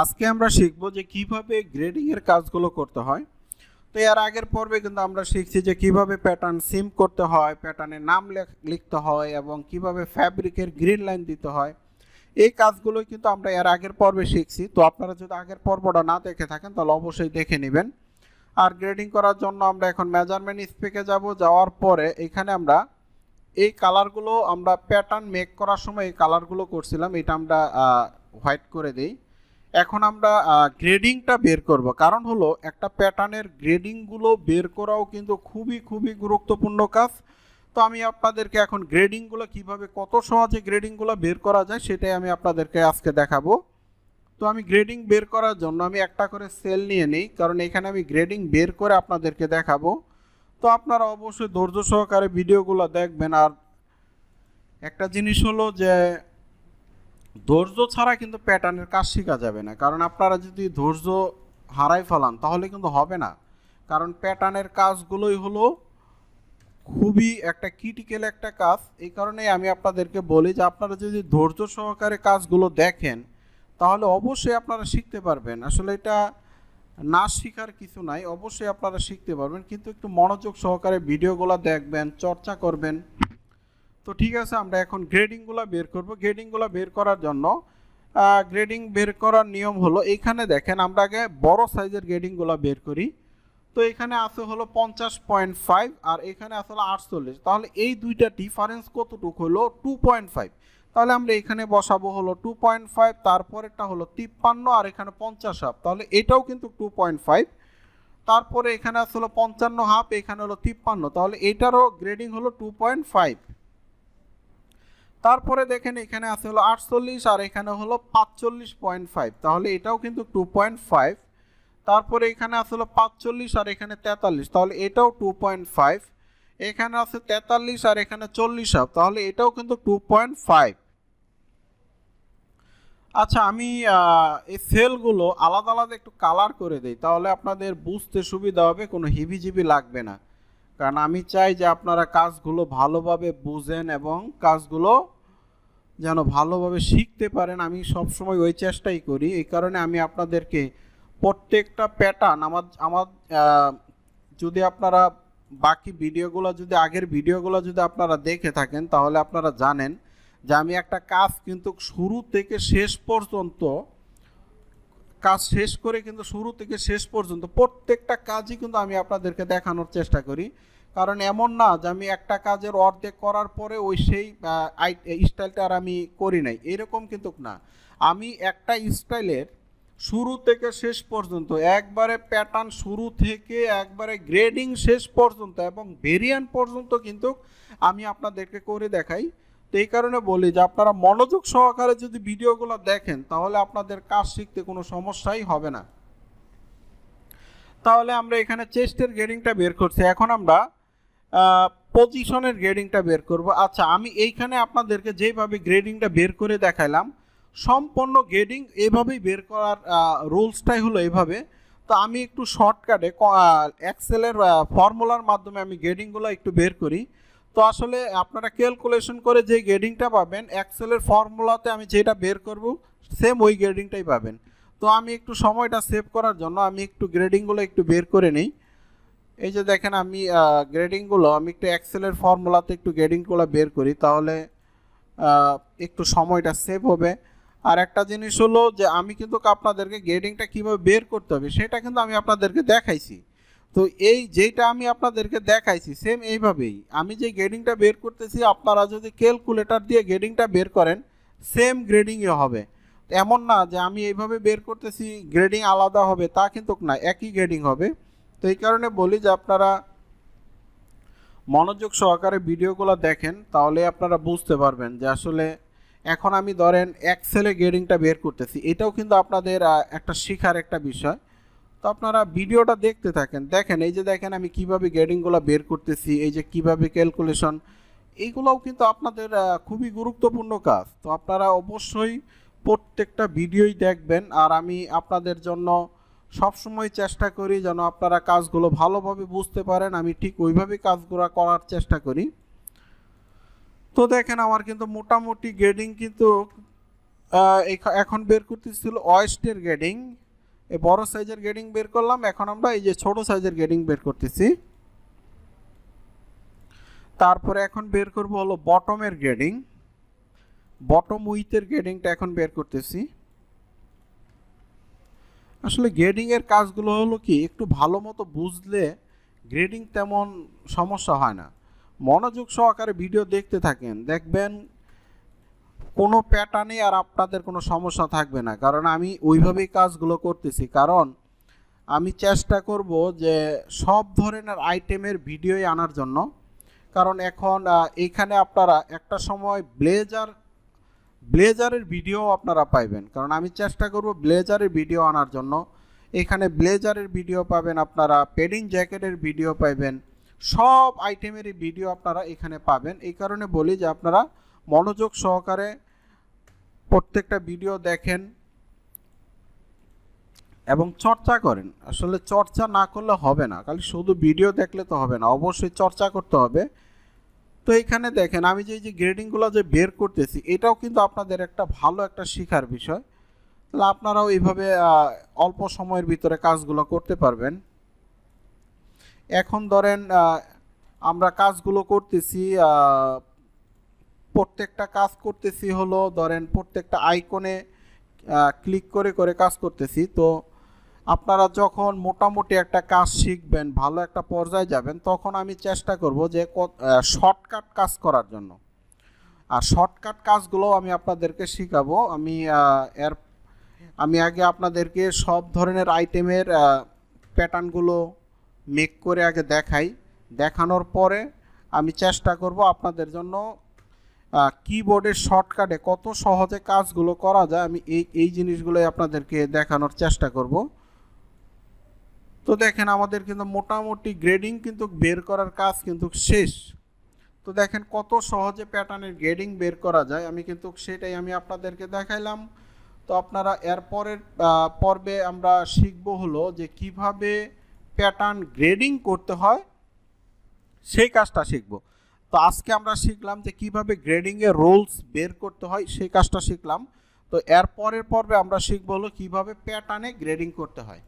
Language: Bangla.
আজকে আমরা শিখব যে কিভাবে গ্রেডিং এর কাজগুলো করতে হয়। তো এর আগের পর্বে কিন্তু আমরা শিখছি যে কিভাবে প্যাটার্ন সিম করতে হয়, প্যাটার্নের নাম লিখতে হয় এবং কিভাবে ফ্যাব্রিকের গ্রিন লাইন দিতে হয়। এই কাজগুলো কিন্তু আমরা এর আগের পর্বে শিখছি। তো আপনারা যদি আগের পর্বটা না দেখে থাকেন তাহলে অবশ্যই দেখে নেবেন। আর গ্রেডিং করার জন্য আমরা এখন মেজারমেন্ট স্পেকে যাব। যাওয়ার পরে এখানে আমরা এই কালারগুলো আমরা প্যাটার্ন মেক করার সময় এই কালারগুলো করছিলাম, এটা আমরা হোয়াইট করে দিই। এখন আমরা গ্রেডিংটা বের করব, কারণ হলো একটা প্যাটার্নের গ্রেডিংগুলো বের করাও কিন্তু খুবই গুরুত্বপূর্ণ কাজ। তো আমি আপনাদেরকে এখন গ্রেডিংগুলো কিভাবে কত সহজে গ্রেডিংগুলো বের করা যায় সেটাই আমি আপনাদেরকে আজকে দেখাবো। তো আমি গ্রেডিং বের করার জন্য আমি একটা করে সেল নিয়ে নিই, কারণ এখানে আমি গ্রেডিং বের করে আপনাদেরকে দেখাবো। তো আপনারা অবশ্যই ধৈর্য সহকারে ভিডিওগুলো দেখবেন। আর একটা জিনিস হলো যে ধৈর্য ছাড়া কিন্তু প্যাটার্নের কাজ শেখা যাবে না, কারণ আপনারা যদি ধৈর্য হারাই ফেলান তাহলে কিন্তু হবে না। কারণ প্যাটার্নের কাজগুলোই হলো খুবই একটা ক্রিটিক্যাল একটা কাজ। এই কারণেই আমি আপনাদেরকে বলি যে আপনারা যদি ধৈর্য সহকারে কাজগুলো দেখেন তাহলে অবশ্যই আপনারা শিখতে পারবেন। আসলে এটা না শেখার কিছু নাই, অবশ্যই আপনারা শিখতে পারবেন, কিন্তু একটু মনোযোগ সহকারে ভিডিওগুলো দেখবেন, চর্চা করবেন। তো ঠিক আছে, আমরা এখন গ্রেডিংগুলো বের করব। গ্রেডিংগুলো বের করার জন্য গ্রেডিং বের করার নিয়ম হলো, এইখানে দেখেন আমরা আগে বড় সাইজের গ্রেডিংগুলো বের করি। তো এখানে আছে হলো 50.5 আর এখানে আছে হলো 48। তাহলে এই দুইটা ডিফারেন্স কতটুকু হলো 2.5। তাহলে আমরা এখানে বসাবো হলো 2.5, তারপরেরটা হলো 53 আর এখানে 50 হাফ, তাহলে এটাও কিন্তু 2.5। তারপরে এখানে আছে হলো 55 হাফ, এখানে হলো 53, তাহলে এটারও গ্রেডিং হলো 2.5। তারপরে দেখেন এখানে আছে হলো 48 আর এখানে হলো 45.5, তাহলে এটাও কিন্তু 2.5। তারপরে এখানে আছে হলো 45 আর এখানে 43, তাহলে এটাও 2.5। এখানে আছে 43 আর এখানে 40 হাফ, তাহলে এটাও কিন্তু 2.5। আচ্ছা, আমি এই সেলগুলো আলাদা আলাদা একটু কালার করে দেই, তাহলে আপনাদের বুঝতে সুবিধা হবে, কোনো হিবিজিবি লাগবে না। কারণ আমি চাই যে আপনারা কাজগুলো ভালোভাবে বুঝেন এবং কাজগুলো যেন ভালোভাবে শিখতে পারেন। আমি সবসময় ওই চেষ্টাই করি। এই কারণে আমি আপনাদেরকে প্রত্যেকটা প্যাটার্ন আমার যদি আপনারা বাকি ভিডিওগুলো যদি আগের ভিডিওগুলো যদি আপনারা দেখে থাকেন তাহলে আপনারা জানেন যে আমি একটা কাজ কিন্তু শুরু থেকে শেষ পর্যন্ত কাজ শেষ করে কিন্তু শুরু থেকে শেষ পর্যন্ত প্রত্যেকটা কাজই কিন্তু আমি আপনাদেরকে দেখানোর চেষ্টা করি। কারণ এমন না যে আমি একটা কাজের অর্ধেক করার পরে ওই সেই স্টাইলটা আর আমি করি নাই, এরকম কিন্তু না। আমি একটা স্টাইলের শুরু থেকে শেষ পর্যন্ত একবারে প্যাটার্ন শুরু থেকে একবারে গ্রেডিং শেষ পর্যন্ত এবং ভেরিয়েন্ট পর্যন্ত কিন্তু আমি আপনাদেরকে করে দেখাই। তো এই কারণে বলি যে আপনারা মনোযোগ সহকারে যদি ভিডিওগুলো দেখেন তাহলে আপনাদের কাজ শিখতে কোনো সমস্যাই হবে না। তাহলে আমরা এখানে চেস্টের গ্রেডিংটা বের করছি, এখন আমরা পজিশনের গ্রেডিংটা বের করব। আচ্ছা, আমি এইখানে আপনাদেরকে যেভাবে গ্রেডিংটা বের করে দেখাইলাম সম্পূর্ণ গ্রেডিং এভাবেই বের করার রুলসটাই হলো এইভাবে। তো আমি একটু শর্টকাটে এক্সেলের ফর্মুলার মাধ্যমে আমি গ্রেডিংগুলো একটু বের করি। তো আসলে আপনারা ক্যালকুলেশন করে যে গ্রেডিংটা পাবেন এক্সেলের ফর্মুলাতে আমি যেটা বের করব সেম ওই গ্রেডিংটাই পাবেন। তো আমি একটু সময়টা সেভ করার জন্য আমি একটু গ্রেডিংগুলো একটু বের করে নিই। এই যে দেখেন আমি গ্রেডিংগুলো আমি একটু এক্সেলের ফর্মুলাতে একটু গ্রেডিংগুলো বের করি, তাহলে একটু সময়টা সেভ হবে। আর একটা জিনিস হলো যে আমি কিন্তু আপনাদেরকে গ্রেডিংটা কীভাবে বের করতে হবে সেটা কিন্তু আমি আপনাদেরকে দেখাইছি। তো এই যেটা আমি আপনাদেরকে দেখাইছি সেম এইভাবেই আমি যে গ্রেডিংটা বের করতেছি আপনারা যদি ক্যালকুলেটর দিয়ে গ্রেডিংটা বের করেন সেম গ্রেডিংই হবে। এমন না যে আমি এইভাবে বের করতেছি গ্রেডিং আলাদা হবে, তা কিন্তু না, একই গ্রেডিং হবে। তো এই কারণে বলি যে আপনারা মনোযোগ সহকারে ভিডিওগুলো দেখেন, তাহলে আপনারা বুঝতে পারবেন যে আসলে এখন আমি ধরেন এক্সেলে গ্রেডিংটা বের করতেছি, এটাও কিন্তু আপনাদের একটা শেখার একটা বিষয়। তো আপনারা ভিডিওটা দেখতে থাকেন, দেখেন এই যে দেখেন আমি কিভাবে গ্রেডিংগুলো বের করতেছি, এই যে কিভাবে ক্যালকুলেশন, এইগুলোও কিন্তু আপনাদের খুবই গুরুত্বপূর্ণ কাজ। তো আপনারা অবশ্যই প্রত্যেকটা ভিডিওই দেখবেন। আর আমি আপনাদের জন্য সবসময় চেষ্টা করি যেন আপনারা কাজগুলো ভালোভাবে বুঝতে পারেন, আমি ঠিক ওইভাবেই কাজগুলো করার চেষ্টা করি। তো দেখেন আমার কিন্তু মোটামুটি গ্রেডিং কিন্তু এখন বের করতেছিল ওয়েস্টের গ্রেডিং, এই বড় সাইজের গ্রেডিং বের করলাম। এখন আমরা এই যে ছোট সাইজের গ্রেডিং বের করতেছি। তারপরে এখন বের করব হলো বটমের গ্রেডিং, বটম উইথের গ্রেডিংটা এখন বের করতেছি। আসলে গ্রেডিং এর কাজগুলো হলো কি, একটু ভালো মতো বুঝলে গ্রেডিং তেমন সমস্যা হয় না। মনোযোগ সহকারে ভিডিও দেখতে থাকেন, দেখবেন কোনো প্যাটার্নে আর আপনাদের কোনো সমস্যা থাকবে না, কারণ আমি ওইভাবেই কাজগুলো করতেছি। কারণ আমি চেষ্টা করব যে সব ধরনের আইটেমের ভিডিওই আনার জন্য। কারণ এখন এইখানে আপনারা একটা সময় ব্লেজারের ভিডিও আপনারা পাইবেন, কারণ আমি চেষ্টা করব ব্লেজারের ভিডিও আনার জন্য। এখানে ব্লেজারের ভিডিও পাবেন, আপনারা পেডিং জ্যাকেটের ভিডিও পাবেন, সব আইটেমেরই ভিডিও আপনারা এখানে পাবেন। এই কারণে বলি যে আপনারা মনোযোগ সহকারে প্রত্যেকটা ভিডিও দেখেন এবং চর্চা করেন। আসলে চর্চা না করলে হবে না, খালি শুধু ভিডিও দেখলে তো হবে না, অবশ্যই চর্চা করতে হবে। তো এইখানে দেখেন আমি যে গ্রেডিংগুলো যে বের করতেছি, এটাও কিন্তু আপনাদের একটা ভালো একটা শেখার বিষয়। তাহলে আপনারাও এইভাবে অল্প সময়ের ভিতরে কাজগুলো করতে পারবেন। এখন ধরেন আমরা কাজগুলো করতেছি, প্রত্যেকটা কাজ করতেছি হলো ধরেন প্রত্যেকটা আইকনে ক্লিক করে করে কাজ করতেছি। তো আপনারা যখন মোটামুটি একটা কাজ শিখবেন, ভালো একটা পর্যায়ে যাবেন, তখন আমি চেষ্টা করব যে শর্টকাট কাজ করার জন্য। আর শর্টকাট কাজগুলো আমি আপনাদেরকে শেখাবো। আমি আগে আপনাদেরকে সব ধরনের আইটেমের প্যাটার্নগুলো মেক করে আগে দেখাই। দেখানোর পরে আমি চেষ্টা করব আপনাদের জন্য কিবোর্ডের শর্টকাটে কত সহজে কাজগুলো করা যায়, আমি এই জিনিসগুলোই আপনাদেরকে দেখানোর চেষ্টা করব। তো দেখেন আমাদের কিন্তু মোটামুটি গ্রেডিং কিন্তু বের করার কাজ কিন্তু শেষ। তো দেখেন কত সহজে প্যাটার্নের গ্রেডিং বের করা যায়, আমি কিন্তু সেটাই আমি আপনাদেরকে দেখাইলাম। তো আপনারা এর পরের পর্বে আমরা শিখব হলো যে কিভাবে প্যাটার্ন গ্রেডিং করতে হয়, সেই কাজটা শিখব। তো আজকে আমরা শিখলাম যে কিভাবে গ্রেডিংয়ের রুলস বের করতে হয়, সেই কাজটা শিখলাম। তো এর পরের পর্বে আমরা শিখব হলো কিভাবে প্যাটার্নে গ্রেডিং করতে হয়।